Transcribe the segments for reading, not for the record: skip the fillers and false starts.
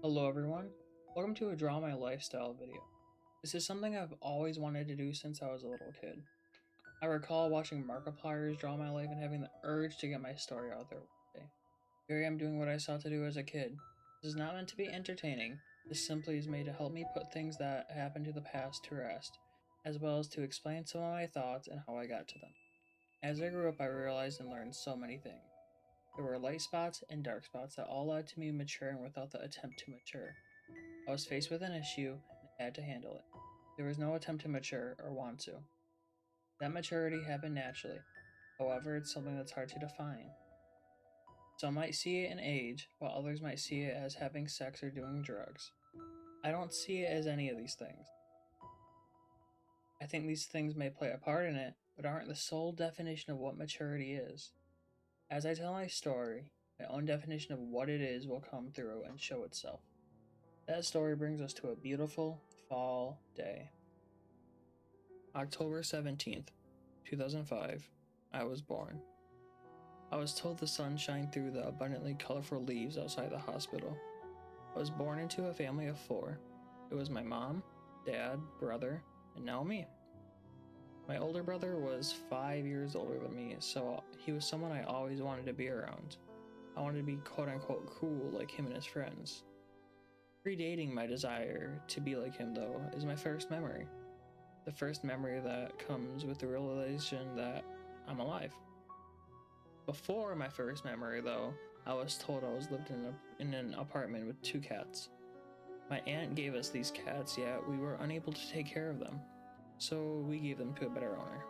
Hello everyone, welcome to a Draw My Lifestyle video. This is something I've always wanted to do since I was a little kid. I recall watching Markiplier's Draw My Life and having the urge to get my story out there one day. Here I am doing what I sought to do as a kid. This is not meant to be entertaining, this simply is made to help me put things that happened to the past to rest, as well as to explain some of my thoughts and how I got to them. As I grew up I realized and learned so many things. There were light spots and dark spots that all led to me maturing without the attempt to mature. I was faced with an issue and had to handle it. There was no attempt to mature or want to. That maturity happened naturally. However, it's something that's hard to define. Some might see it in age, while others might see it as having sex or doing drugs. I don't see it as any of these things. I think these things may play a part in it, but aren't the sole definition of what maturity is. As I tell my story, my own definition of what it is will come through and show itself. That story brings us to a beautiful fall day. October 17th, 2005, I was born. I was told the sun shined through the abundantly colorful leaves outside the hospital. I was born into a family of 4. It was my mom, dad, brother, and now me. My older brother was 5 years older than me, so he was someone I always wanted to be around. I wanted to be quote-unquote cool like him and his friends. Predating my desire to be like him, though, is my first memory. The first memory that comes with the realization that I'm alive. Before my first memory, though, I was told I was lived in an apartment with 2 cats. My aunt gave us these cats, yet we were unable to take care of them, so we gave them to a better owner.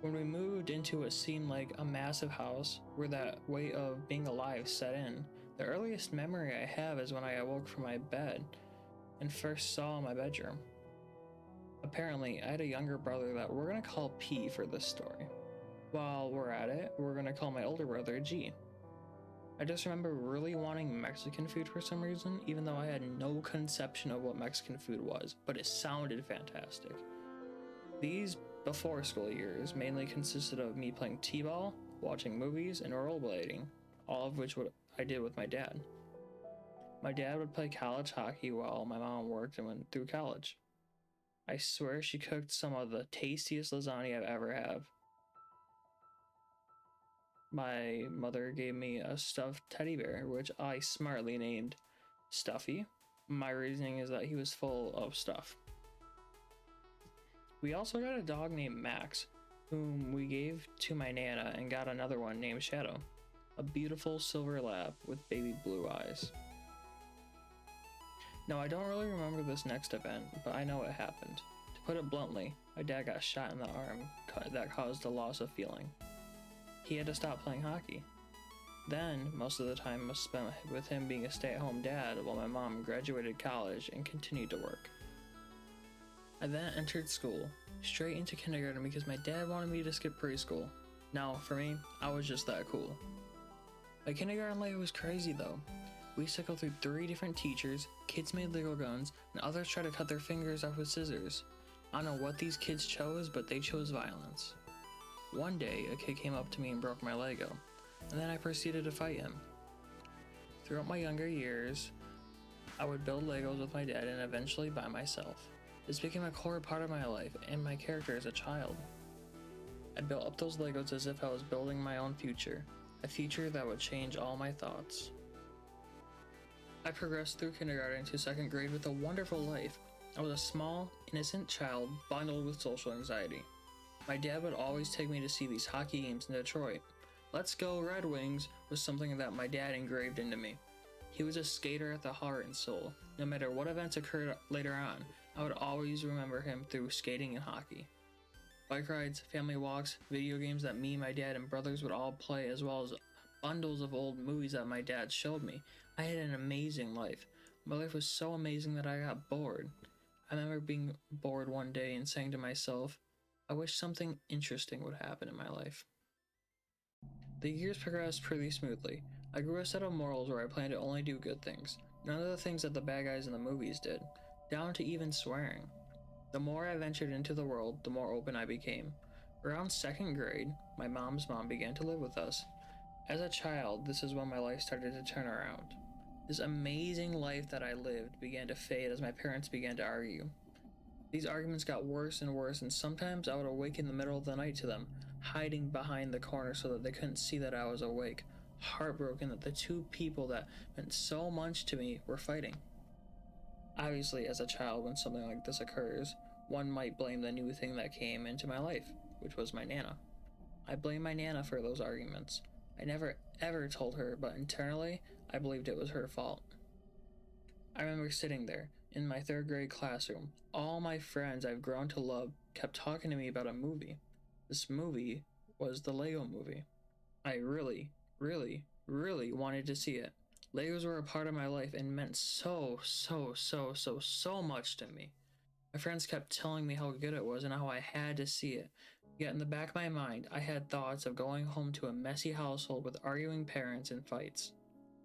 When we moved into what seemed like a massive house where that weight of being alive set in, the earliest memory I have is when I awoke from my bed and first saw my bedroom. Apparently, I had a younger brother that we're going to call P for this story. While we're at it, we're going to call my older brother G. I just remember really wanting Mexican food for some reason, even though I had no conception of what Mexican food was, but it sounded fantastic. These before school years mainly consisted of me playing t-ball, watching movies, and rollerblading, all of which I did with my dad. My dad would play college hockey while my mom worked and went through college. I swear she cooked some of the tastiest lasagna I've ever had. My mother gave me a stuffed teddy bear, which I smartly named Stuffy. My reasoning is that he was full of stuff. We also got a dog named Max, whom we gave to my Nana, and got another one named Shadow, a beautiful silver lab with baby blue eyes. Now, I don't really remember this next event, but I know it happened. To put it bluntly, my dad got shot in the arm that caused a loss of feeling. He had to stop playing hockey. Then, most of the time was spent with him being a stay-at-home dad while my mom graduated college and continued to work. I then entered school, straight into kindergarten because my dad wanted me to skip preschool. Now, for me, I was just that cool. My kindergarten life was crazy though. We cycled through 3 different teachers, kids made Lego guns, and others tried to cut their fingers off with scissors. I don't know what these kids chose, but they chose violence. One day, a kid came up to me and broke my Lego, and then I proceeded to fight him. Throughout my younger years, I would build Legos with my dad and eventually by myself. This became a core part of my life and my character as a child. I built up those Legos as if I was building my own future, a future that would change all my thoughts. I progressed through kindergarten to 2nd grade with a wonderful life. I was a small, innocent child bundled with social anxiety. My dad would always take me to see these hockey games in Detroit. Let's go Red Wings was something that my dad engraved into me. He was a skater at the heart and soul. No matter what events occurred later on, I would always remember him through skating and hockey. Bike rides, family walks, video games that me, my dad, and brothers would all play, as well as bundles of old movies that my dad showed me. I had an amazing life. My life was so amazing that I got bored. I remember being bored one day and saying to myself, I wish something interesting would happen in my life. The years progressed pretty smoothly. I grew a set of morals where I planned to only do good things, none of the things that the bad guys in the movies did, down to even swearing. The more I ventured into the world, the more open I became. Around 2nd grade, my mom's mom began to live with us. As a child, this is when my life started to turn around. This amazing life that I lived began to fade as my parents began to argue. These arguments got worse and worse, and sometimes I would awake in the middle of the night to them, hiding behind the corner so that they couldn't see that I was awake, heartbroken that the two people that meant so much to me were fighting. Obviously, as a child, when something like this occurs, one might blame the new thing that came into my life, which was my Nana. I blame my Nana for those arguments. I never ever told her, but internally, I believed it was her fault. I remember sitting there, in my 3rd grade classroom. All my friends I've grown to love kept talking to me about a movie. This movie was the Lego movie. I really, really, really wanted to see it. Legos were a part of my life and meant so much to me. My friends kept telling me how good it was and how I had to see it. Yet in the back of my mind, I had thoughts of going home to a messy household with arguing parents and fights.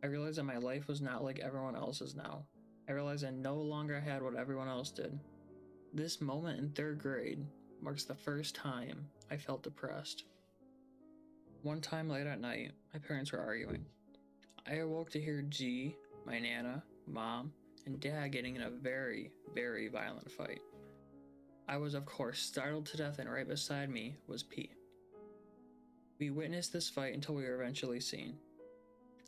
I realized that my life was not like everyone else's now. I realized I no longer had what everyone else did. This moment in 3rd grade marks the first time I felt depressed. One time late at night, my parents were arguing. I awoke to hear G, my Nana, Mom, and Dad getting in a very violent fight. I was of course startled to death, and right beside me was P. We witnessed this fight until we were eventually seen.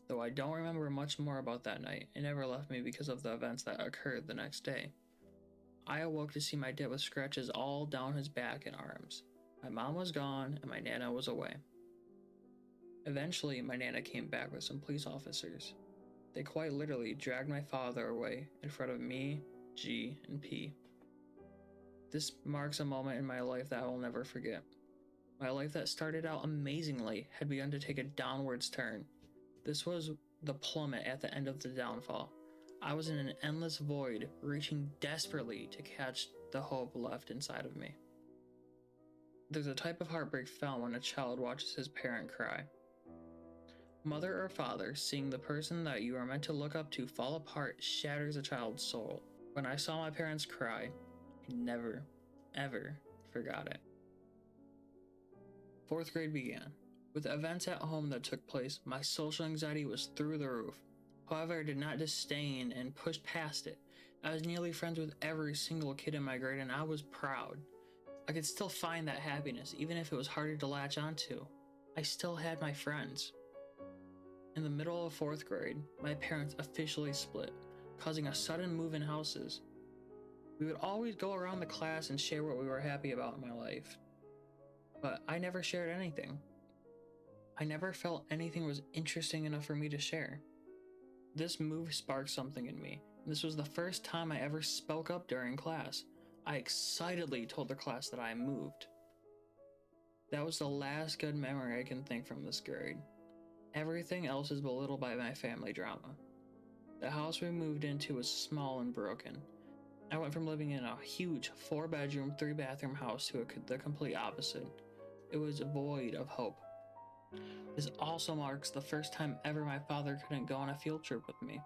Though I don't remember much more about that night, it never left me because of the events that occurred the next day. I awoke to see my dad with scratches all down his back and arms. My mom was gone and my Nana was away. Eventually, my Nana came back with some police officers. They quite literally dragged my father away in front of me, G, and P. This marks a moment in my life that I will never forget. My life that started out amazingly had begun to take a downwards turn. This was the plummet at the end of the downfall. I was in an endless void, reaching desperately to catch the hope left inside of me. There's a type of heartbreak felt when a child watches his parent cry. Mother or father, seeing the person that you are meant to look up to fall apart shatters a child's soul. When I saw my parents cry, I never, ever forgot it. 4th grade began. With events at home that took place, my social anxiety was through the roof. However, I did not disdain and push past it. I was nearly friends with every single kid in my grade, and I was proud. I could still find that happiness, even if it was harder to latch onto. I still had my friends. In the middle of 4th grade, my parents officially split, causing a sudden move in houses. We would always go around the class and share what we were happy about in my life. But I never shared anything. I never felt anything was interesting enough for me to share. This move sparked something in me. This was the first time I ever spoke up during class. I excitedly told the class that I moved. That was the last good memory I can think from this grade. Everything else is belittled by my family drama. The house we moved into was small and broken. I went from living in a huge 4-bedroom, 3-bathroom house to the complete opposite. It was void of hope. This also marks the first time ever my father couldn't go on a field trip with me.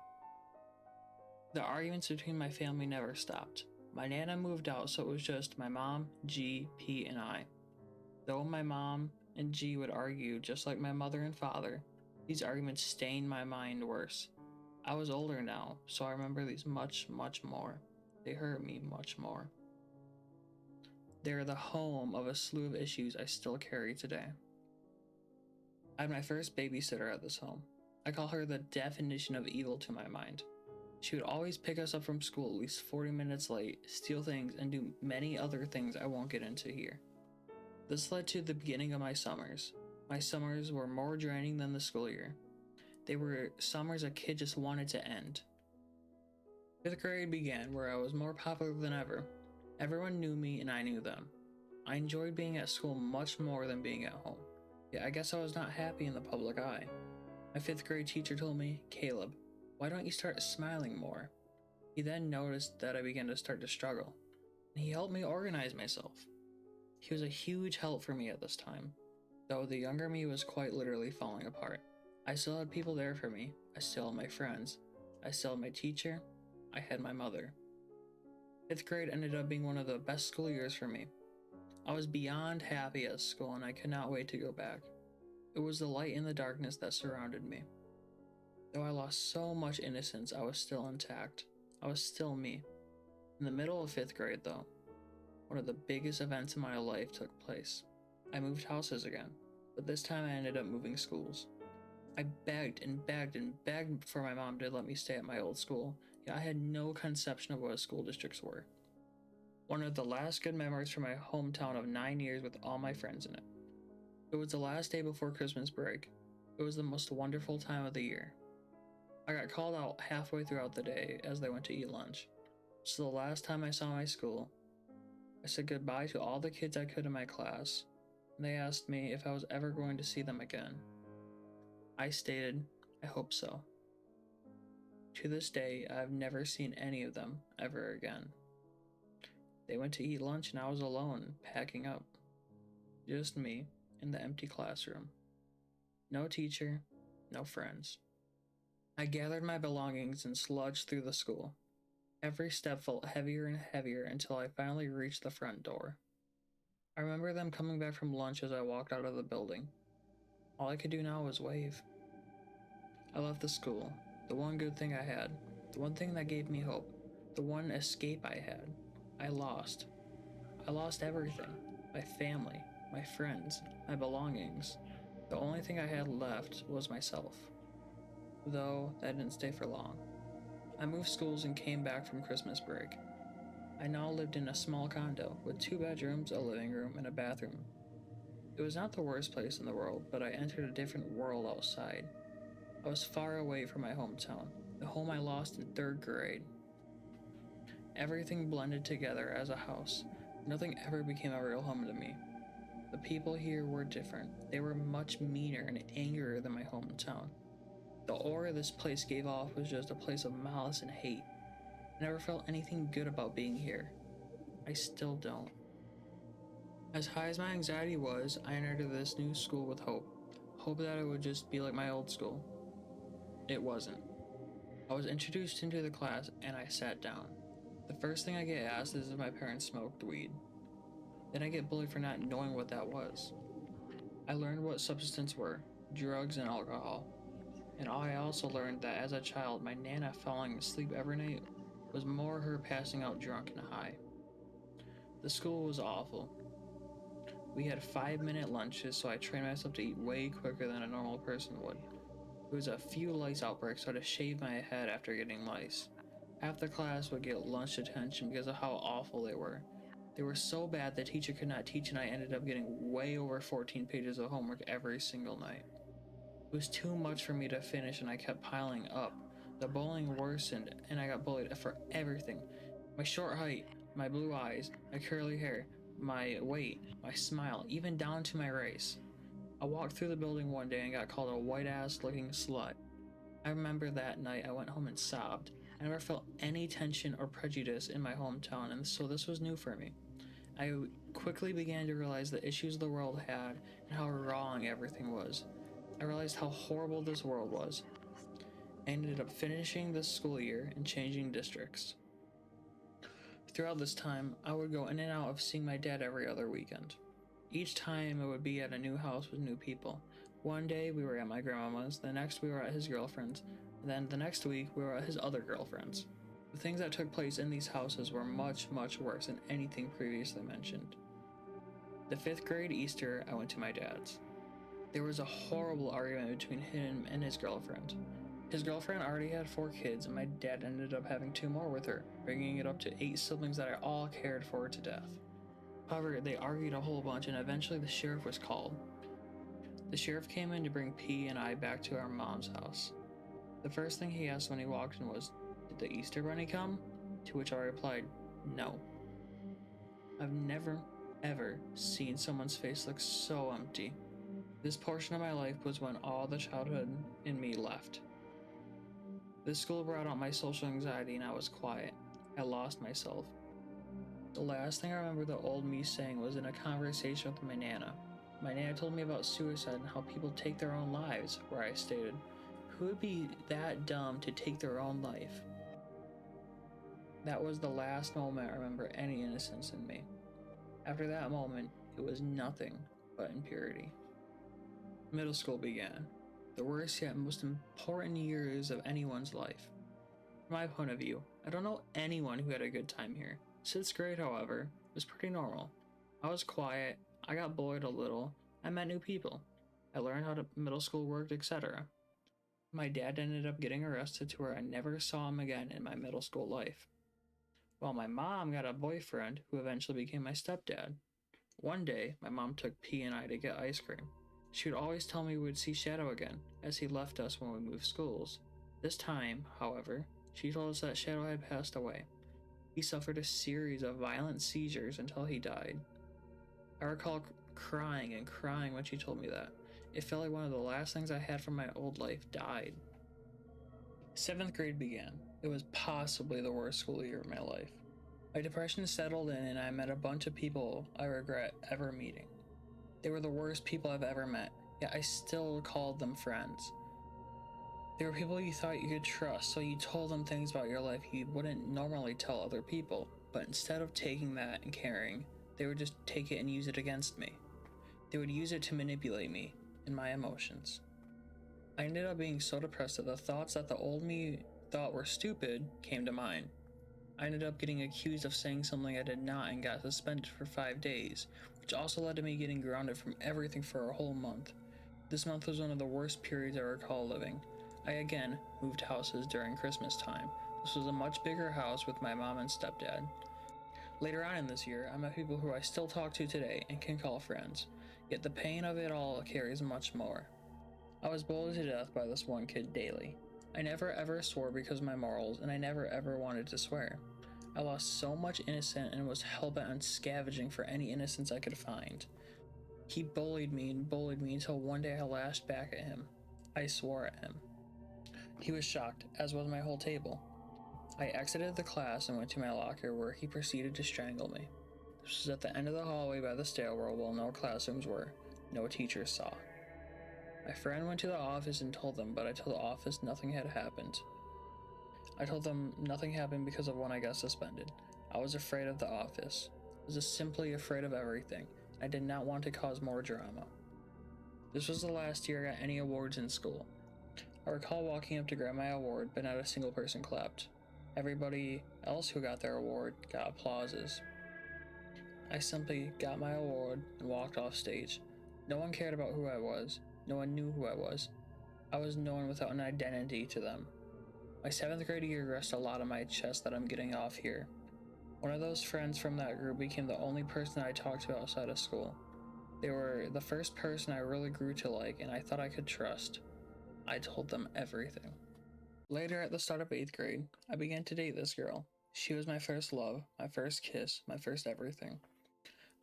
The arguments between my family never stopped. My Nana moved out, so it was just my mom, G, P, and I. Though my mom and G would argue just like my mother and father, these arguments stained my mind worse. I was older now, so I remember these much more. They hurt me much more. They are the home of a slew of issues I still carry today. I had my first babysitter at this home. I call her the definition of evil to my mind. She would always pick us up from school at least 40 minutes late, steal things, and do many other things I won't get into here. This led to the beginning of my summers. My summers were more draining than the school year. They were summers a kid just wanted to end. 5th grade began, where I was more popular than ever. Everyone knew me and I knew them. I enjoyed being at school much more than being at home. Yet I guess I was not happy in the public eye. My 5th grade teacher told me, "Caleb, why don't you start smiling more?" He then noticed that I began to start to struggle, and he helped me organize myself. He was a huge help for me at this time, though the younger me was quite literally falling apart. I still had people there for me. I still had my friends. I still had my teacher. I had my mother. 5th grade ended up being one of the best school years for me. I was beyond happy at school and I could not wait to go back. It was the light in the darkness that surrounded me. Though I lost so much innocence, I was still intact. I was still me. In the middle of 5th grade, though, one of the biggest events in my life took place. I moved houses again, but this time I ended up moving schools. I begged and begged and begged for my mom to let me stay at my old school, yet I had no conception of what school districts were. One of the last good memories from my hometown of 9 years with all my friends in it. It was the last day before Christmas break. It was the most wonderful time of the year. I got called out halfway throughout the day as they went to eat lunch. So the last time I saw my school, I said goodbye to all the kids I could in my class, and they asked me if I was ever going to see them again. I stated, I hope so. To this day, I've never seen any of them ever again. They went to eat lunch and I was alone, packing up. Just me in the empty classroom. No teacher, no friends. I gathered my belongings and sludged through the school. Every step felt heavier and heavier until I finally reached the front door. I remember them coming back from lunch as I walked out of the building. All I could do now was wave. I left the school, the one good thing I had, the one thing that gave me hope, the one escape I had. I lost. I lost everything. My family, my friends, my belongings. The only thing I had left was myself. Though that didn't stay for long. I moved schools and came back from Christmas break. I now lived in a small condo with 2 bedrooms, a living room, and a bathroom. It was not the worst place in the world, but I entered a different world outside. I was far away from my hometown, the home I lost in 3rd grade. Everything blended together as a house. Nothing ever became a real home to me. The people here were different. They were much meaner and angrier than my hometown. The aura this place gave off was just a place of malice and hate. I never felt anything good about being here. I still don't. As high as my anxiety was, I entered this new school with hope. Hope that it would just be like my old school. It wasn't. I was introduced into the class and I sat down. The first thing I get asked is if my parents smoked weed. Then I get bullied for not knowing what that was. I learned what substances were, drugs and alcohol. And I also learned that as a child, my Nana falling asleep every night was more her passing out drunk and high. The school was awful. We had 5-minute lunches, so I trained myself to eat way quicker than a normal person would. There was a few lice outbreaks, so I had to shave my head after getting lice. Half the class would get lunch detention because of how awful they were. They were so bad the teacher could not teach, and I ended up getting way over 14 pages of homework every single night. It was too much for me to finish, and I kept piling up. The bullying worsened, and I got bullied for everything. My short height, my blue eyes, my curly hair, my weight, my smile, even down to my race. I walked through the building one day and got called a white-ass looking slut. I remember that night I went home and sobbed. I never felt any tension or prejudice in my hometown, and so this was new for me. I quickly began to realize the issues the world had and how wrong everything was. I realized how horrible this world was. I ended up finishing this school year and changing districts. Throughout this time, I would go in and out of seeing my dad every other weekend. Each time it would be at a new house with new people. One day we were at my grandmama's, the next we were at his girlfriend's, and then the next week we were at his other girlfriend's. The things that took place in these houses were much, much worse than anything previously mentioned. The 5th grade Easter, I went to my dad's. There was a horrible argument between him and his girlfriend. His girlfriend already had 4 kids, and my dad ended up having 2 more with her, bringing it up to 8 siblings that I all cared for to death. However, they argued a whole bunch, and eventually the sheriff was called. The sheriff came in to bring P and I back to our mom's house. The first thing he asked when he walked in was, "Did the Easter Bunny come?" To which I replied, "No." I've never, ever seen someone's face look so empty. This portion of my life was when all the childhood in me left. This school brought out my social anxiety and I was quiet. I lost myself. The last thing I remember the old me saying was in a conversation with my Nana. My Nana told me about suicide and how people take their own lives, where I stated, "Who would be that dumb to take their own life?" That was the last moment I remember any innocence in me. After that moment, it was nothing but impurity. Middle school began. The worst yet most important years of anyone's life. From my point of view, I don't know anyone who had a good time here. 6th grade, however, was pretty normal. I was quiet, I got bullied a little, I met new people. I learned how middle school worked, etc. My dad ended up getting arrested to where I never saw him again in my middle school life. While my mom got a boyfriend who eventually became my stepdad. One day, my mom took P and I to get ice cream. She would always tell me we would see Shadow again, as he left us when we moved schools. This time, however, she told us that Shadow had passed away. He suffered a series of violent seizures until he died. I recall crying and crying when she told me that. It felt like one of the last things I had from my old life died. 7th grade began. It was possibly the worst school year of my life. My depression settled in and I met a bunch of people I regret ever meeting. They were the worst people I've ever met, yet I still called them friends. They were people you thought you could trust, so you told them things about your life you wouldn't normally tell other people, but instead of taking that and caring, they would just take it and use it against me. They would use it to manipulate me and my emotions. I ended up being so depressed that the thoughts that the old me thought were stupid came to mind. I ended up getting accused of saying something I did not and got suspended for 5 days, which also led to me getting grounded from everything for a whole month. This month was one of the worst periods I recall living. I again moved houses during Christmas time. This was a much bigger house with my mom and stepdad. Later on in this year, I met people who I still talk to today and can call friends, yet the pain of it all carries much more. I was bullied to death by this one kid daily. I never ever swore because of my morals, and I never ever wanted to swear. I lost so much innocence and was hellbent on scavenging for any innocence I could find. He bullied me until one day I lashed back at him. I swore at him. He was shocked, as was my whole table. I exited the class and went to my locker where he proceeded to strangle me. This was at the end of the hallway by the stairwell where no classrooms were. No teachers saw. My friend went to the office and told them, but I told the office nothing had happened. I told them nothing happened because of when I got suspended. I was afraid of the office. I was just simply afraid of everything. I did not want to cause more drama. This was the last year I got any awards in school. I recall walking up to grab my award, but not a single person clapped. Everybody else who got their award got applauses. I simply got my award and walked off stage. No one cared about who I was. No one knew who I was. I was known without an identity to them. My 7th grade year rests a lot on my chest that I'm getting off here. One of those friends from that group became the only person I talked to outside of school. They were the first person I really grew to like and I thought I could trust. I told them everything. Later, at the start of 8th grade, I began to date this girl. She was my first love, my first kiss, my first everything.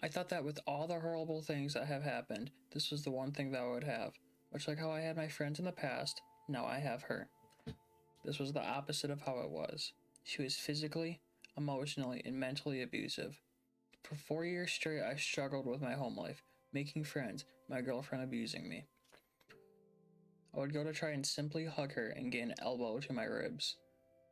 I thought that with all the horrible things that have happened, this was the one thing that I would have. Much like how I had my friends in the past, now I have her. This was the opposite of how it was. She was physically, emotionally, and mentally abusive. For 4 years straight, I struggled with my home life, making friends, my girlfriend abusing me. I would go to try and simply hug her and get an elbow to my ribs.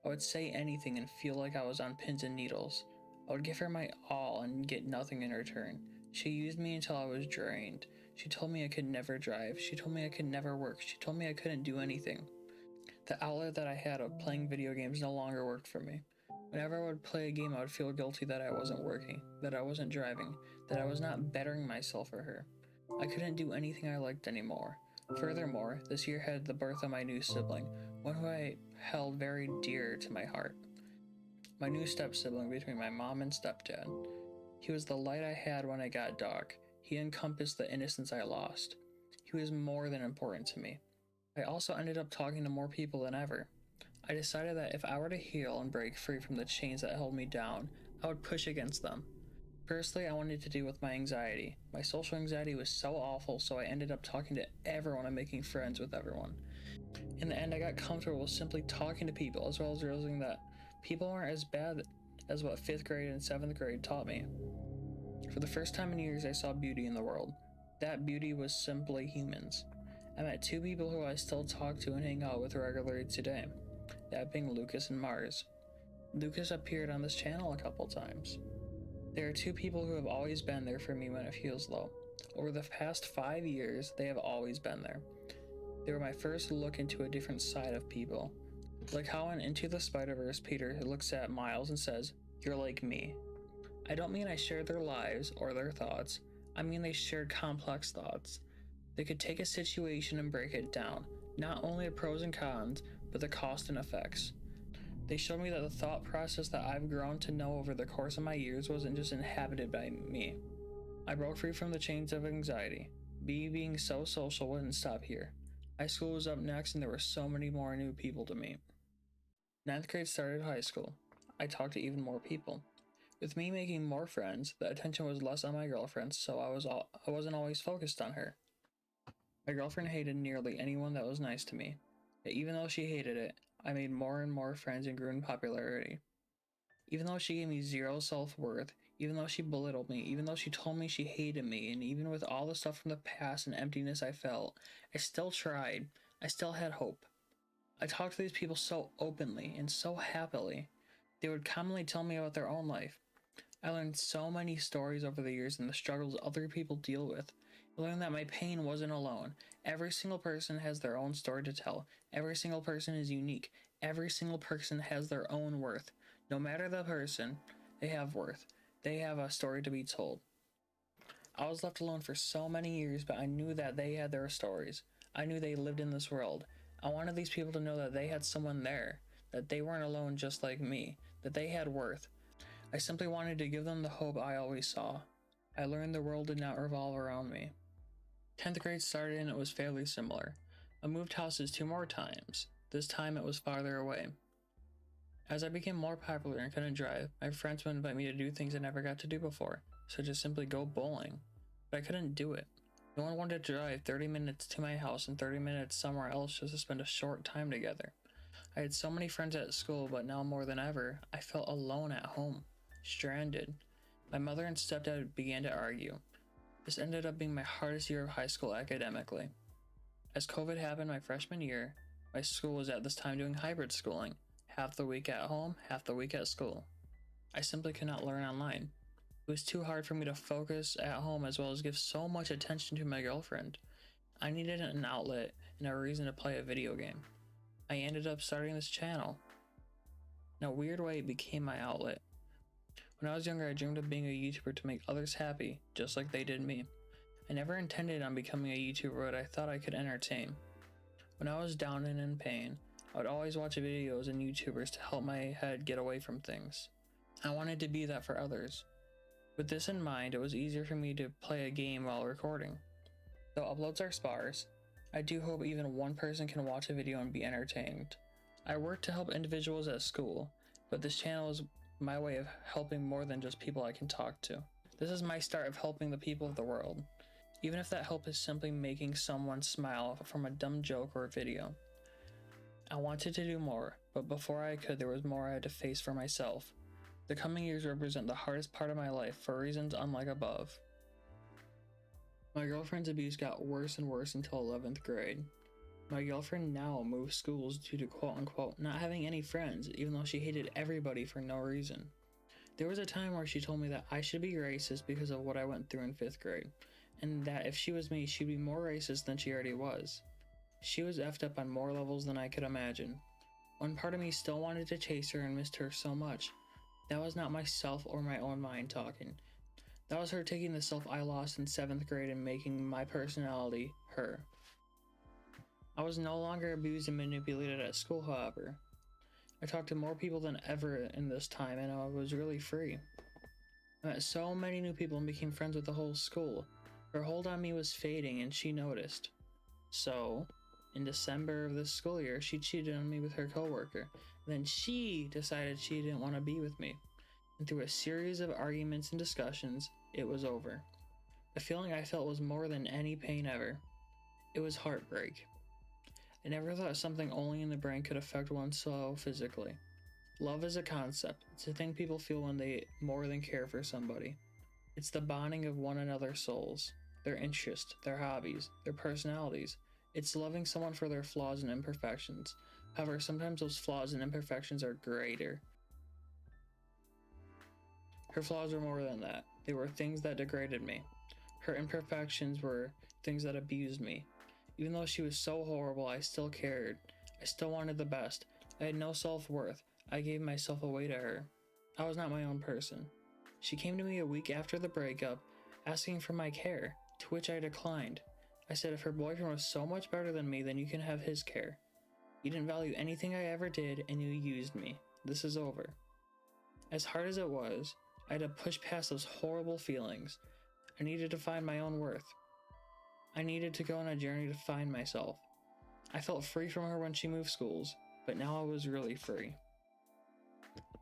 I would say anything and feel like I was on pins and needles. I would give her my all and get nothing in return. She used me until I was drained. She told me I could never drive. She told me I could never work. She told me I couldn't do anything. The outlet that I had of playing video games no longer worked for me. Whenever I would play a game, I would feel guilty that I wasn't working, that I wasn't driving, that I was not bettering myself for her. I couldn't do anything I liked anymore. Furthermore, this year had the birth of my new sibling, one who I held very dear to my heart. My new step-sibling between my mom and stepdad. He was the light I had when it got dark. He encompassed the innocence I lost. He was more than important to me. I also ended up talking to more people than ever. I decided that if I were to heal and break free from the chains that held me down, I would push against them. Firstly, I wanted to deal with my anxiety. My social anxiety was so awful, so I ended up talking to everyone and making friends with everyone. In the end, I got comfortable with simply talking to people, as well as realizing that people aren't as bad as what 5th grade and 7th grade taught me. For the first time in years, I saw beauty in the world. That beauty was simply humans. I met 2 people who I still talk to and hang out with regularly today, that being Lucas and Mars. Lucas appeared on this channel a couple times. There are 2 people who have always been there for me when it feels low. Over the past 5 years, they have always been there. They were my first look into a different side of people. Like how in Into the Spider-Verse, Peter looks at Miles and says, "You're like me." I don't mean I shared their lives or their thoughts. I mean they shared complex thoughts. They could take a situation and break it down, not only the pros and cons, but the cost and effects. They showed me that the thought process that I've grown to know over the course of my years wasn't just inhabited by me. I broke free from the chains of anxiety. Being so social wouldn't stop here. High school was up next and there were so many more new people to meet. Ninth grade started high school. I talked to even more people. With me making more friends, the attention was less on my girlfriend, so I wasn't always focused on her. My girlfriend hated nearly anyone that was nice to me. Yet even though she hated it, I made more and more friends and grew in popularity. Even though she gave me zero self-worth, even though she belittled me, even though she told me she hated me, and even with all the stuff from the past and emptiness I felt, I still tried. I still had hope. I talked to these people so openly and so happily. They would commonly tell me about their own life. I learned so many stories over the years and the struggles other people deal with. I learned that my pain wasn't alone. Every single person has their own story to tell. Every single person is unique. Every single person has their own worth. No matter the person, they have worth. They have a story to be told. I was left alone for so many years, but I knew that they had their stories. I knew they lived in this world. I wanted these people to know that they had someone there, that they weren't alone just like me, that they had worth. I simply wanted to give them the hope I always saw. I learned the world did not revolve around me. 10th grade started and it was fairly similar. I moved houses 2 more times. This time it was farther away. As I became more popular and couldn't drive, my friends would invite me to do things I never got to do before, such as simply go bowling. But I couldn't do it. No one wanted to drive 30 minutes to my house and 30 minutes somewhere else just to spend a short time together. I had so many friends at school, but now more than ever, I felt alone at home. Stranded. My mother and stepdad began to argue. This ended up being my hardest year of high school academically. As COVID happened my freshman year, my school was at this time doing hybrid schooling, half the week at home, half the week at school. I simply could not learn online. It was too hard for me to focus at home as well as give so much attention to my girlfriend. I needed an outlet and a reason to play a video game. I ended up starting this channel. In a weird way, it became my outlet. When I was younger, I dreamed of being a YouTuber to make others happy, just like they did me. I never intended on becoming a YouTuber, but I thought I could entertain. When I was down and in pain, I would always watch videos and YouTubers to help my head get away from things. I wanted to be that for others. With this in mind, it was easier for me to play a game while recording. Though uploads are sparse, I do hope even one person can watch a video and be entertained. I work to help individuals at school, but this channel is my way of helping more than just people I can talk to. This is my start of helping the people of the world, even if that help is simply making someone smile from a dumb joke or video. I wanted to do more, but before I could, there was more I had to face for myself. The coming years represent the hardest part of my life for reasons unlike above. My girlfriend's abuse got worse and worse until 11th grade. My girlfriend now moved schools due to quote-unquote not having any friends, even though she hated everybody for no reason. There was a time where she told me that I should be racist because of what I went through in 5th grade, and that if she was me, she'd be more racist than she already was. She was effed up on more levels than I could imagine. One part of me still wanted to chase her and missed her so much. That was not myself or my own mind talking. That was her taking the self I lost in 7th grade and making my personality her. I was no longer abused and manipulated at school, however. I talked to more people than ever in this time, and I was really free. I met so many new people and became friends with the whole school. Her hold on me was fading, and she noticed. So, in December of this school year, she cheated on me with her coworker. Then she decided she didn't want to be with me. And through a series of arguments and discussions, it was over. The feeling I felt was more than any pain ever. It was heartbreak. I never thought something only in the brain could affect one so physically. Love is a concept. It's a thing people feel when they more than care for somebody. It's the bonding of one another's souls, their interests, their hobbies, their personalities. It's loving someone for their flaws and imperfections. However, sometimes those flaws and imperfections are greater. Her flaws were more than that. They were things that degraded me. Her imperfections were things that abused me. Even though she was so horrible, I still cared. I still wanted the best. I had no self-worth. I gave myself away to her. I was not my own person. She came to me a week after the breakup, asking for my care, to which I declined. I said if her boyfriend was so much better than me, then you can have his care. You didn't value anything I ever did, and you used me. This is over. As hard as it was, I had to push past those horrible feelings. I needed to find my own worth. I needed to go on a journey to find myself. I felt free from her when she moved schools, but now I was really free.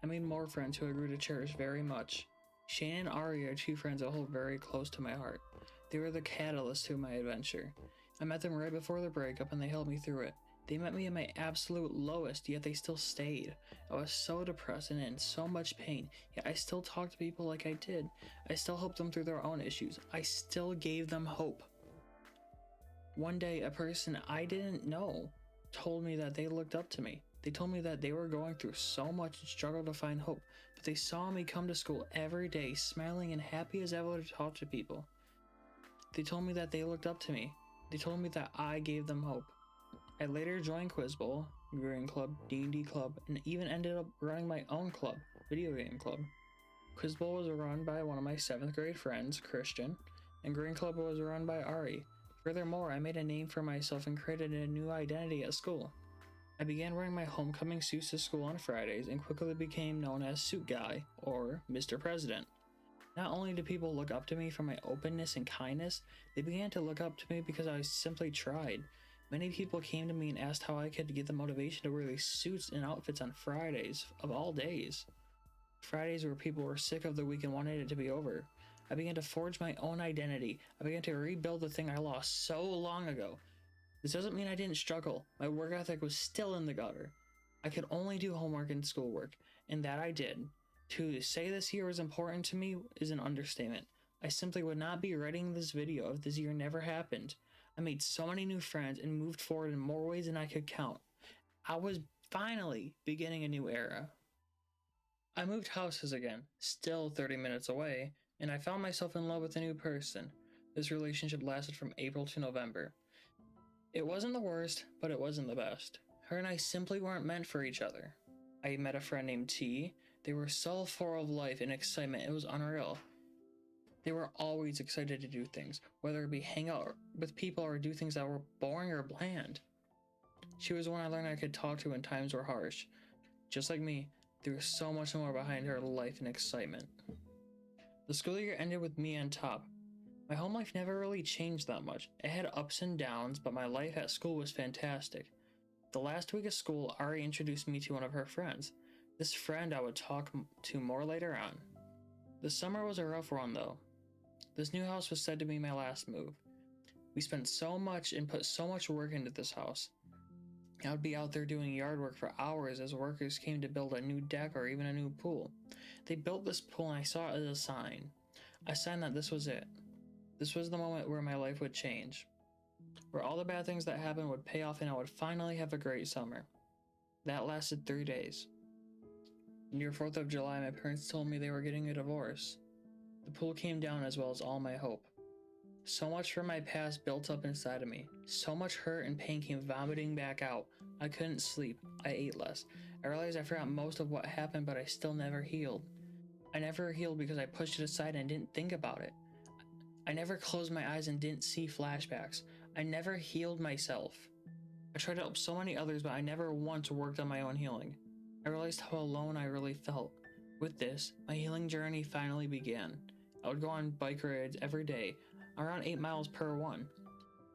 I made more friends who I grew to cherish very much. Shane and Ari are two friends that hold very close to my heart. They were the catalyst to my adventure. I met them right before the breakup and they helped me through it. They met me at my absolute lowest, yet they still stayed. I was so depressed and in so much pain, yet I still talked to people like I did. I still helped them through their own issues. I still gave them hope. One day, a person I didn't know told me that they looked up to me. They told me that they were going through so much and struggled to find hope, but they saw me come to school every day, smiling and happy as ever to talk to people. They told me that they looked up to me. They told me that I gave them hope. I later joined Quiz Bowl, Green Club, D&D Club, and even ended up running my own club, Video Game Club. Quiz Bowl was run by one of my 7th grade friends, Christian, and Green Club was run by Ari. Furthermore, I made a name for myself and created a new identity at school. I began wearing my homecoming suits to school on Fridays and quickly became known as Suit Guy, or Mr. President. Not only did people look up to me for my openness and kindness, they began to look up to me because I simply tried. Many people came to me and asked how I could get the motivation to wear these suits and outfits on Fridays, of all days. Fridays where people were sick of the week and wanted it to be over. I began to forge my own identity. I began to rebuild the thing I lost so long ago. This doesn't mean I didn't struggle. My work ethic was still in the gutter. I could only do homework and schoolwork, and that I did. To say this year was important to me is an understatement. I simply would not be writing this video if this year never happened. I made so many new friends and moved forward in more ways than I could count. I was finally beginning a new era. I moved houses again, still 30 minutes away, and I found myself in love with a new person. This relationship lasted from April to November. It wasn't the worst, but it wasn't the best. Her and I simply weren't meant for each other. I met a friend named T. They were so full of life and excitement, it was unreal. They were always excited to do things, whether it be hang out with people or do things that were boring or bland. She was one I learned I could talk to when times were harsh. Just like me, there was so much more behind her life and excitement. The school year ended with me on top. My home life never really changed that much. It had ups and downs, but my life at school was fantastic. The last week of school, Ari introduced me to one of her friends. This friend I would talk to more later on. The summer was a rough one though. This new house was said to be my last move. We spent so much and put so much work into this house. I would be out there doing yard work for hours as workers came to build a new deck or even a new pool. They built this pool and I saw it as a sign. A sign that this was it. This was the moment where my life would change. Where all the bad things that happened would pay off and I would finally have a great summer. That lasted 3 days. Near 4th of July, my parents told me they were getting a divorce. The pool came down as well as all my hope. So much from my past built up inside of me. So much hurt and pain came vomiting back out. I couldn't sleep. I ate less. I realized I forgot most of what happened, but I still never healed. I never healed because I pushed it aside and didn't think about it. I never closed my eyes and didn't see flashbacks. I never healed myself. I tried to help so many others, but I never once worked on my own healing. I realized how alone I really felt. With this, my healing journey finally began. I would go on bike rides every day, around 8 miles per one,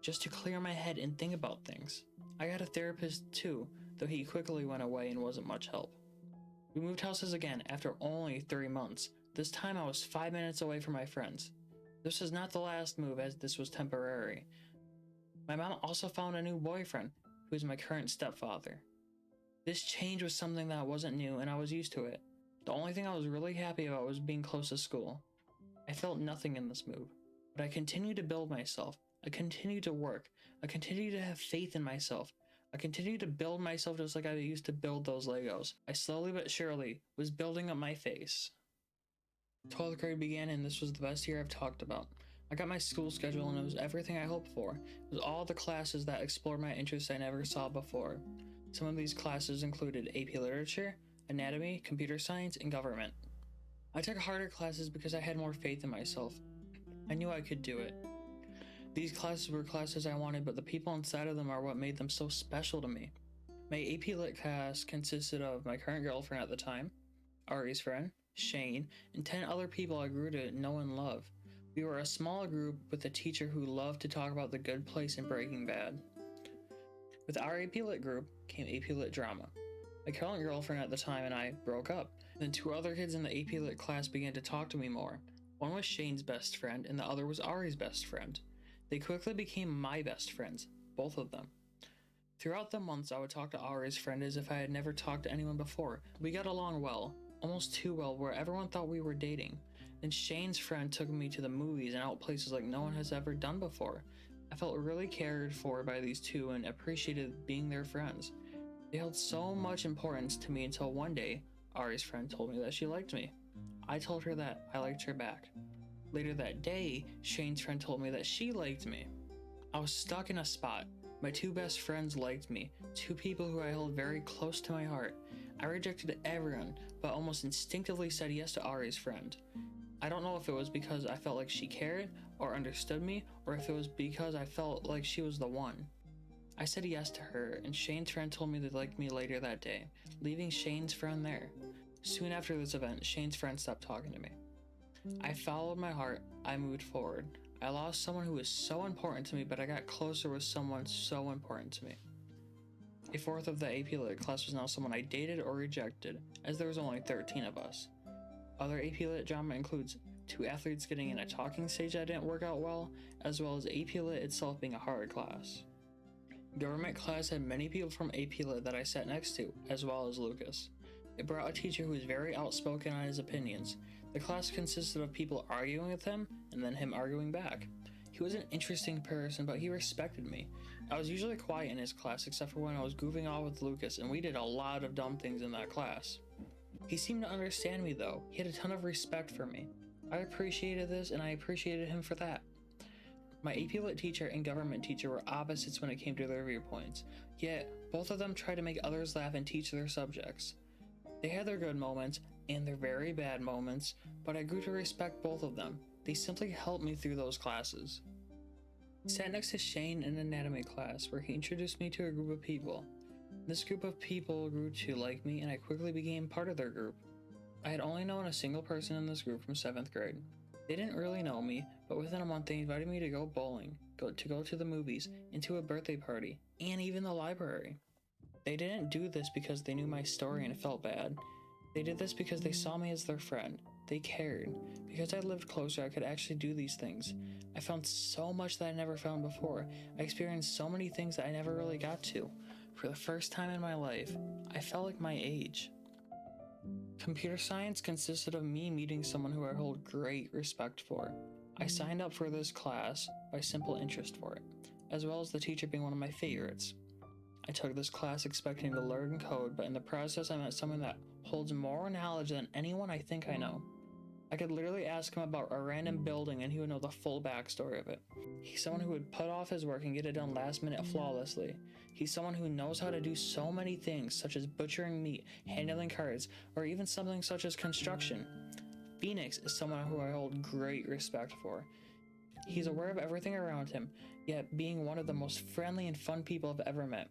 just to clear my head and think about things. I got a therapist too, though he quickly went away and wasn't much help. We moved houses again after only 3 months. This time I was 5 minutes away from my friends. This was not the last move, as this was temporary. My mom also found a new boyfriend, who is my current stepfather. This change was something that wasn't new and I was used to it. The only thing I was really happy about was being close to school. I felt nothing in this move, but I continued to build myself. I continued to work. I continued to have faith in myself. I continued to build myself just like I used to build those Legos. I slowly but surely was building up my face. 12th grade began and this was the best year I've talked about. I got my school schedule and it was everything I hoped for. It was all the classes that explored my interests I never saw before. Some of these classes included AP Literature, Anatomy, Computer Science, and Government. I took harder classes because I had more faith in myself. I knew I could do it. These classes were classes I wanted, but the people inside of them are what made them so special to me. My AP Lit class consisted of my current girlfriend at the time, Ari's friend, Shane, and 10 other people I grew to know and love. We were a small group with a teacher who loved to talk about The Good Place and Breaking Bad. With our AP Lit group came AP Lit Drama. My current girlfriend at the time and I broke up. Then 2 other kids in the AP Lit class began to talk to me more. One was Shane's best friend and the other was Ari's best friend. They quickly became my best friends, both of them. Throughout the months, I would talk to Ari's friend as if I had never talked to anyone before. We got along well, almost too well, where everyone thought we were dating. Then Shane's friend took me to the movies and out places like no one has ever done before. I felt really cared for by these two and appreciated being their friends. They held so much importance to me until one day, Ari's friend told me that she liked me. I told her that I liked her back. Later that day, Shane's friend told me that she liked me. I was stuck in a spot. My 2 best friends liked me, 2 people who I held very close to my heart. I rejected everyone, but almost instinctively said yes to Ari's friend. I don't know if it was because I felt like she cared or understood me, or if it was because I felt like she was the one. I said yes to her, and Shane's friend told me they liked me later that day, leaving Shane's friend there. Soon after this event, Shane's friend stopped talking to me. I followed my heart, I moved forward. I lost someone who was so important to me, but I got closer with someone so important to me. A fourth of the AP Lit class was now someone I dated or rejected, as there was only 13 of us. Other AP Lit drama includes 2 athletes getting in a talking stage that didn't work out well, as well as AP Lit itself being a hard class. Government class had many people from AP Lit that I sat next to, as well as Lucas. It brought a teacher who was very outspoken on his opinions. The class consisted of people arguing with him, and then him arguing back. He was an interesting person, but he respected me. I was usually quiet in his class, except for when I was goofing off with Lucas, and we did a lot of dumb things in that class. He seemed to understand me though. He had a ton of respect for me. I appreciated this, and I appreciated him for that. My AP Lit teacher and government teacher were opposites when it came to their viewpoints, yet both of them tried to make others laugh and teach their subjects. They had their good moments and their very bad moments, but I grew to respect both of them. They simply helped me through those classes. I sat next to Shane in anatomy class, where he introduced me to a group of people. This group of people grew to like me, and I quickly became part of their group. I had only known a single person in this group from 7th grade. They didn't really know me, but within a month they invited me to go bowling, go to the movies, and to a birthday party, and even the library. They didn't do this because they knew my story and felt bad. They did this because they saw me as their friend. They cared. Because I lived closer, I could actually do these things. I found so much that I never found before. I experienced so many things that I never really got to. For the first time in my life, I felt like my age. Computer science consisted of me meeting someone who I hold great respect for. I signed up for this class by simple interest for it, as well as the teacher being one of my favorites. I took this class expecting to learn code, but in the process I met someone that holds more knowledge than anyone I think I know. I could literally ask him about a random building and he would know the full backstory of it. He's someone who would put off his work and get it done last minute flawlessly. He's someone who knows how to do so many things, such as butchering meat, handling cards, or even something such as construction. Phoenix is someone who I hold great respect for. He's aware of everything around him, yet being one of the most friendly and fun people I've ever met.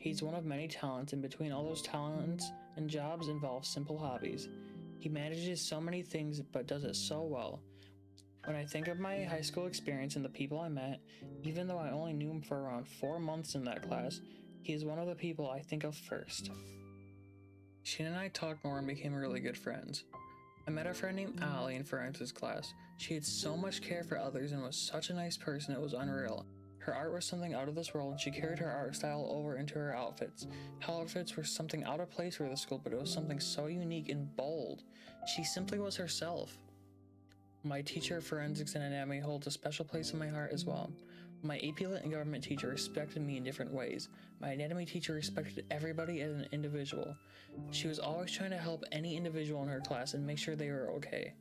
He's one of many talents, and between all those talents and jobs involve simple hobbies. He manages so many things but does it so well. When I think of my high school experience and the people I met, even though I only knew him for around 4 months in that class, he is one of the people I think of first. Shane and I talked more and became really good friends. I met a friend named Allie in Ferentz's class. She had so much care for others and was such a nice person, it was unreal. Her art was something out of this world, and she carried her art style over into her outfits. Her outfits were something out of place for the school, but it was something so unique and bold. She simply was herself. My teacher of forensics and anatomy holds a special place in my heart as well. My AP Lit and government teacher respected me in different ways. My anatomy teacher respected everybody as an individual. She was always trying to help any individual in her class and make sure they were okay.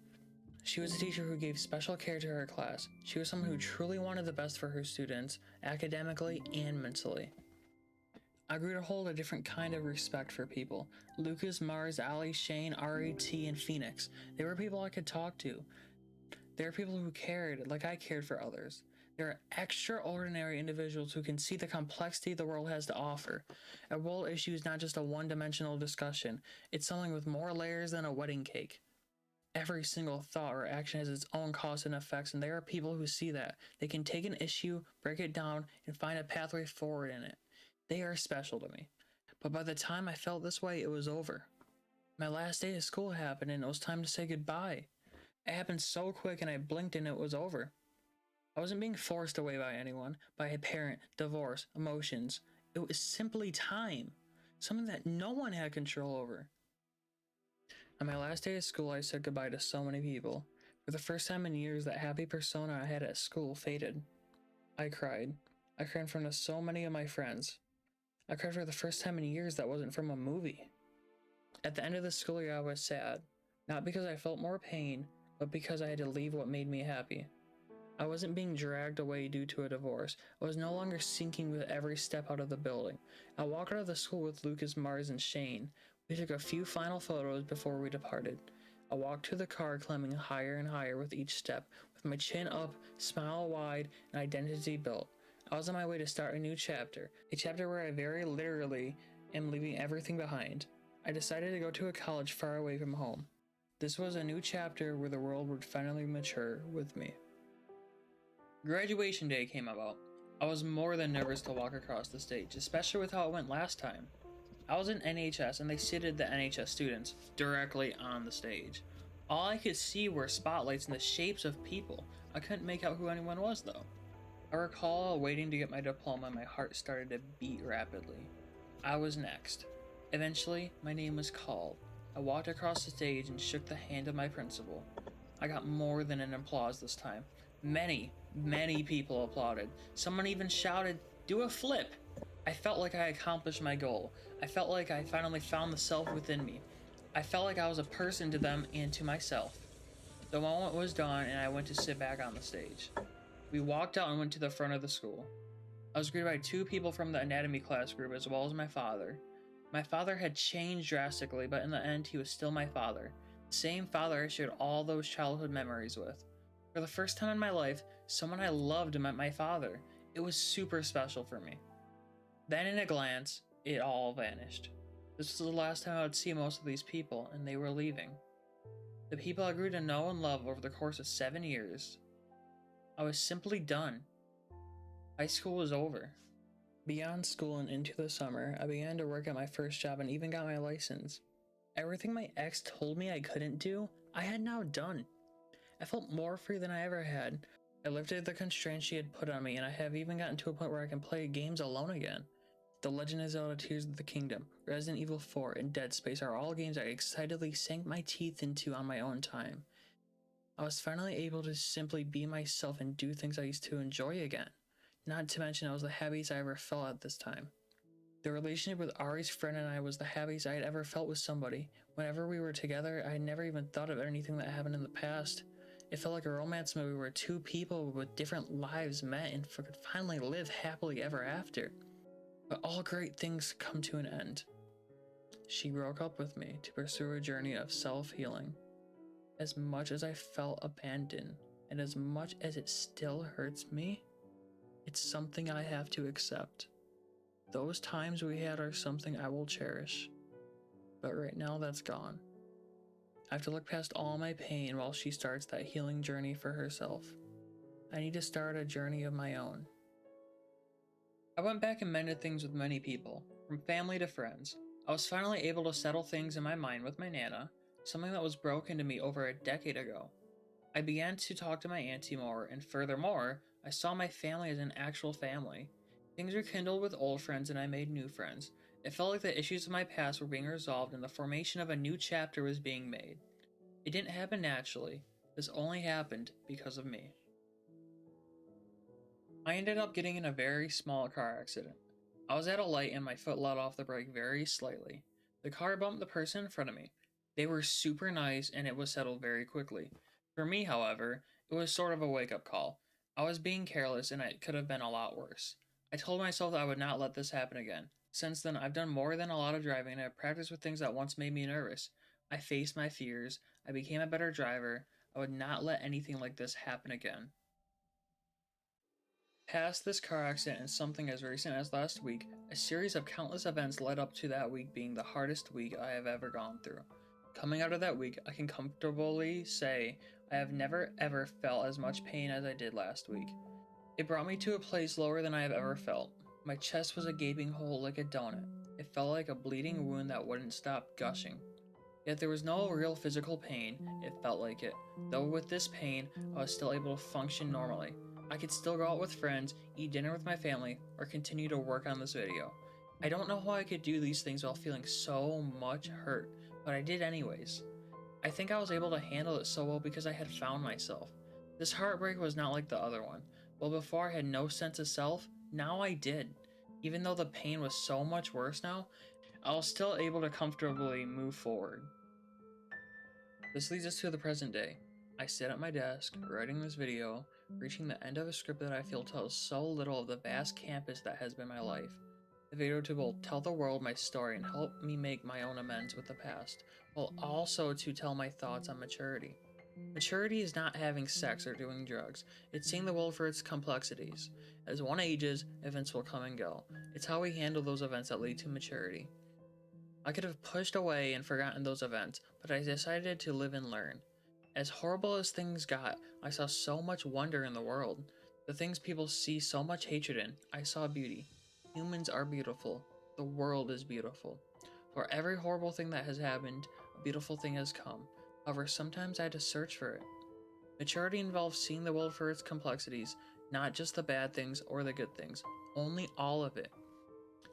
She was a teacher who gave special care to her class. She was someone who truly wanted the best for her students, academically and mentally. I grew to hold a different kind of respect for people. Lucas, Mars, Ali, Shane, Ari, T, and Phoenix. They were people I could talk to. They were people who cared like I cared for others. They are extraordinary individuals who can see the complexity the world has to offer. A world issue is not just a one-dimensional discussion. It's something with more layers than a wedding cake. Every single thought or action has its own cause and effects, and there are people who see that. They can take an issue, break it down, and find a pathway forward in it. They are special to me. But by the time I felt this way, it was over. My last day of school happened, and it was time to say goodbye. It happened so quick, and I blinked and it was over. I wasn't being forced away by anyone, by a parent, divorce, emotions. It was simply time. Something that no one had control over. On my last day of school, I said goodbye to so many people. For the first time in years, that happy persona I had at school faded. I cried. I cried in front of so many of my friends. I cried for the first time in years that wasn't from a movie. At the end of the school year, I was sad. Not because I felt more pain, but because I had to leave what made me happy. I wasn't being dragged away due to a divorce. I was no longer sinking with every step out of the building. I walked out of the school with Lucas, Mars, and Shane. We took a few final photos before we departed. I walked to the car, climbing higher and higher with each step, with my chin up, smile wide, and identity built. I was on my way to start a new chapter, a chapter where I very literally am leaving everything behind. I decided to go to a college far away from home. This was a new chapter where the world would finally mature with me. Graduation day came about. I was more than nervous to walk across the stage, especially with how it went last time. I was in NHS and they seated the NHS students directly on the stage. All I could see were spotlights and the shapes of people. I couldn't make out who anyone was though. I recall waiting to get my diploma and my heart started to beat rapidly. I was next. Eventually, my name was called. I walked across the stage and shook the hand of my principal. I got more than an applause this time. Many people applauded. Someone even shouted, "Do a flip!" I felt like I accomplished my goal. I felt like I finally found the self within me. I felt like I was a person to them and to myself. The moment was done and I went to sit back on the stage. We walked out and went to the front of the school. I was greeted by two people from the anatomy class group as well as my father. My father had changed drastically, but in the end he was still my father. The same father I shared all those childhood memories with. For the first time in my life, someone I loved met my father. It was super special for me. Then in a glance, it all vanished. This was the last time I would see most of these people, and they were leaving. The people I grew to know and love over the course of 7 years. I was simply done. High school was over. Beyond school and into the summer, I began to work at my first job and even got my license. Everything my ex told me I couldn't do, I had now done. I felt more free than I ever had. I lifted the constraints she had put on me, and I have even gotten to a point where I can play games alone again. The Legend of Zelda Tears of the Kingdom, Resident Evil 4, and Dead Space are all games I excitedly sank my teeth into on my own time. I was finally able to simply be myself and do things I used to enjoy again. Not to mention I was the happiest I ever felt at this time. The relationship with Ari's friend and I was the happiest I had ever felt with somebody. Whenever we were together, I had never even thought of anything that happened in the past. It felt like a romance movie where two people with different lives met and could finally live happily ever after. But all great things come to an end. She broke up with me to pursue a journey of self-healing. As much as I felt abandoned, and as much as it still hurts me, it's something I have to accept. Those times we had are something I will cherish. But right now that's gone. I have to look past all my pain while she starts that healing journey for herself. I need to start a journey of my own. I went back and mended things with many people, from family to friends. I was finally able to settle things in my mind with my Nana, something that was broken to me over a decade ago. I began to talk to my auntie more, and furthermore, I saw my family as an actual family. Things rekindled with old friends and I made new friends. It felt like the issues of my past were being resolved and the formation of a new chapter was being made. It didn't happen naturally. This only happened because of me. I ended up getting in a very small car accident. I was at a light and my foot let off the brake very slightly. The car bumped the person in front of me. They were super nice and it was settled very quickly. For me, however, it was sort of a wake-up call. I was being careless and it could have been a lot worse. I told myself that I would not let this happen again. Since then, I've done more than a lot of driving and I've practiced with things that once made me nervous. I faced my fears, I became a better driver. I would not let anything like this happen again. Past this car accident and something as recent as last week, a series of countless events led up to that week being the hardest week I have ever gone through. Coming out of that week, I can comfortably say I have never ever felt as much pain as I did last week. It brought me to a place lower than I have ever felt. My chest was a gaping hole like a donut. It felt like a bleeding wound that wouldn't stop gushing. Yet there was no real physical pain, it felt like it. Though with this pain, I was still able to function normally. I could still go out with friends, eat dinner with my family, or continue to work on this video. I don't know how I could do these things while feeling so much hurt, but I did anyways. I think I was able to handle it so well because I had found myself. This heartbreak was not like the other one. Well, before I had no sense of self, now I did. Even though the pain was so much worse now, I was still able to comfortably move forward. This leads us to the present day. I sit at my desk, writing this video, reaching the end of a script that I feel tells so little of the vast campus that has been my life. The video to both tell the world my story and help me make my own amends with the past, while also to tell my thoughts on maturity. Maturity is not having sex or doing drugs, it's seeing the world for its complexities. As one ages, events will come and go. It's how we handle those events that lead to maturity. I could have pushed away and forgotten those events, but I decided to live and learn. As horrible as things got, I saw so much wonder in the world. The things people see so much hatred in, I saw beauty. Humans are beautiful. The world is beautiful. For every horrible thing that has happened, a beautiful thing has come. However, sometimes I had to search for it. Maturity involves seeing the world for its complexities, not just the bad things or the good things, only all of it.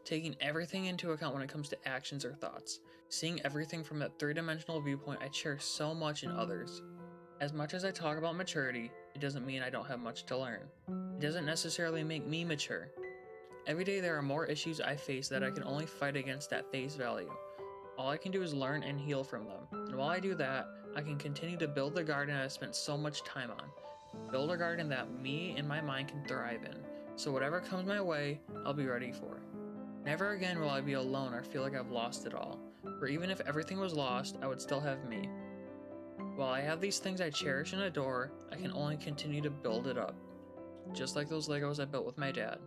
Taking everything into account when it comes to actions or thoughts. Seeing everything from that three-dimensional viewpoint I cherish so much in others. As much as I talk about maturity, it doesn't mean I don't have much to learn. It doesn't necessarily make me mature. Every day there are more issues I face that I can only fight against at face value. All I can do is learn and heal from them. And while I do that, I can continue to build the garden I've spent so much time on. Build a garden that me and my mind can thrive in. So whatever comes my way, I'll be ready for. Never again will I be alone or feel like I've lost it all. For even if everything was lost, I would still have me. While I have these things I cherish and adore, I can only continue to build it up. Just like those Legos I built with my dad.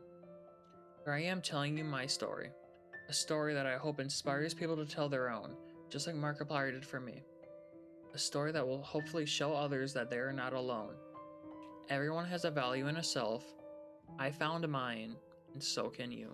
Here I am telling you my story. A story that I hope inspires people to tell their own, just like Markiplier did for me. A story that will hopefully show others that they are not alone. Everyone has a value in a self. I found mine, and so can you.